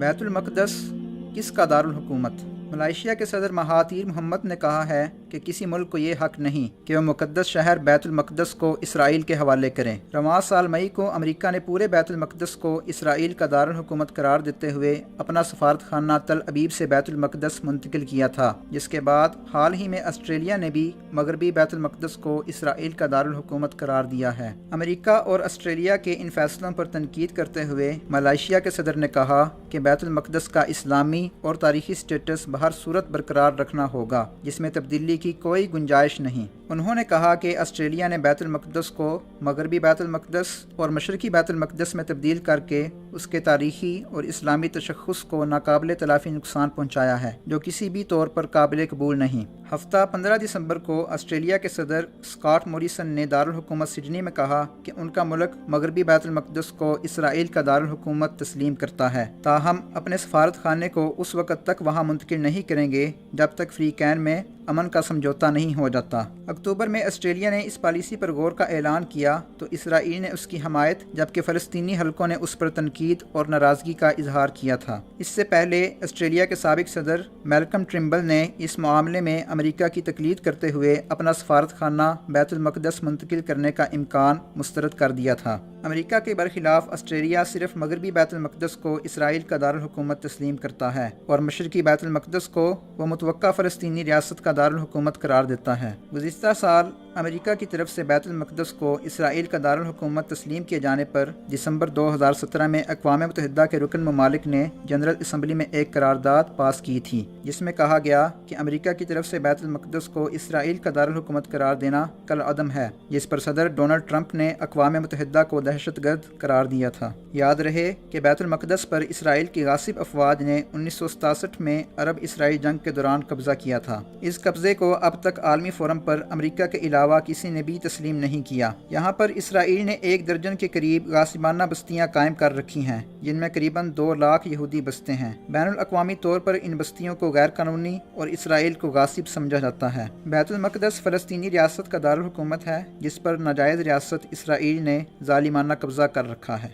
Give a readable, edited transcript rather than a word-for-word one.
بیت المقدس کس کا دارالحکومت؟ ملائیشیا کے صدر مہاتیر محمد نے کہا ہے کہ کسی ملک کو یہ حق نہیں کہ وہ مقدس شہر بیت المقدس کو اسرائیل کے حوالے کریں۔ رواں سال مئی کو امریکہ نے پورے بیت المقدس کو اسرائیل کا دارالحکومت قرار دیتے ہوئے اپنا سفارت خانہ تل ابیب سے بیت المقدس منتقل کیا تھا، جس کے بعد حال ہی میں آسٹریلیا نے بھی مغربی بیت المقدس کو اسرائیل کا دارالحکومت قرار دیا ہے۔ امریکہ اور آسٹریلیا کے ان فیصلوں پر تنقید کرتے ہوئے ملائیشیا کے صدر نے کہا کہ بیت المقدس کا اسلامی اور تاریخی سٹیٹس ہر صورت برقرار رکھنا ہوگا، جس میں تبدیلی کی کوئی گنجائش نہیں۔ انہوں نے کہا کہ آسٹریلیا نے بیت المقدس کو مغربی بیت المقدس اور مشرقی بیت المقدس میں تبدیل کر کے اس کے تاریخی اور اسلامی تشخص کو ناقابل تلافی نقصان پہنچایا ہے، جو کسی بھی طور پر قابل قبول نہیں۔ ہفتہ 15 دسمبر کو آسٹریلیا کے صدر اسکاٹ موریسن نے دارالحکومت سڈنی میں کہا کہ ان کا ملک مغربی بیت المقدس کو اسرائیل کا دارالحکومت تسلیم کرتا ہے، تاہم اپنے سفارت خانے کو اس وقت تک وہاں منتقل نہیں کریں گے جب تک فری کین میں امن کا سمجھوتہ نہیں ہو جاتا۔ اکتوبر میں آسٹریلیا نے اس پالیسی پر غور کا اعلان کیا تو اسرائیل نے اس کی حمایت، جبکہ فلسطینی حلقوں نے اس پر تنقید اور ناراضگی کا اظہار کیا تھا۔ اس سے پہلے آسٹریلیا کے سابق صدر میلکم ٹرمبل نے اس معاملے میں امریکہ کی تقلید کرتے ہوئے اپنا سفارت خانہ بیت المقدس منتقل کرنے کا امکان مسترد کر دیا تھا۔ امریکہ کے برخلاف آسٹریلیا صرف مغربی بیت المقدس کو اسرائیل کا دارالحکومت تسلیم کرتا ہے اور مشرقی بیت المقدس کو وہ متوقع فلسطینی ریاست کا دارالحکومت قرار دیتا ہے۔ گزشتہ سال امریکہ کی طرف سے بیت المقدس کو اسرائیل کا دارالحکومت تسلیم کیے جانے پر دسمبر 2017 میں اقوام متحدہ کے رکن ممالک نے جنرل اسمبلی میں ایک قرارداد پاس کی تھی، جس میں کہا گیا کہ امریکہ کی طرف سے بیت المقدس کو اسرائیل کا دارالحکومت قرار دینا کالعدم ہے، جس پر صدر ڈونلڈ ٹرمپ نے اقوام متحدہ کو دہشت گرد قرار دیا تھا۔ یاد رہے کہ بیت المقدس پر اسرائیل کی غاصب افواج نے 1967 میں عرب اسرائیل جنگ کے دوران قبضہ کیا تھا۔ اس قبضے کو اب تک عالمی فورم پر امریکہ کے علاوہ کسی نے بھی تسلیم نہیں کیا۔ یہاں پر اسرائیل نے 1 درجن کے قریب غاصبانہ بستیاں قائم کر رکھی ہیں، جن میں قریباً 2 لاکھ یہودی بستے ہیں۔ بین الاقوامی طور پر ان بستیوں کو غیر قانونی اور اسرائیل کو غاصب سمجھا جاتا ہے۔ بیت المقدس فلسطینی ریاست کا دارالحکومت ہے، جس پر ناجائز ریاست اسرائیل نے ظالمانہ قبضہ کر رکھا ہے۔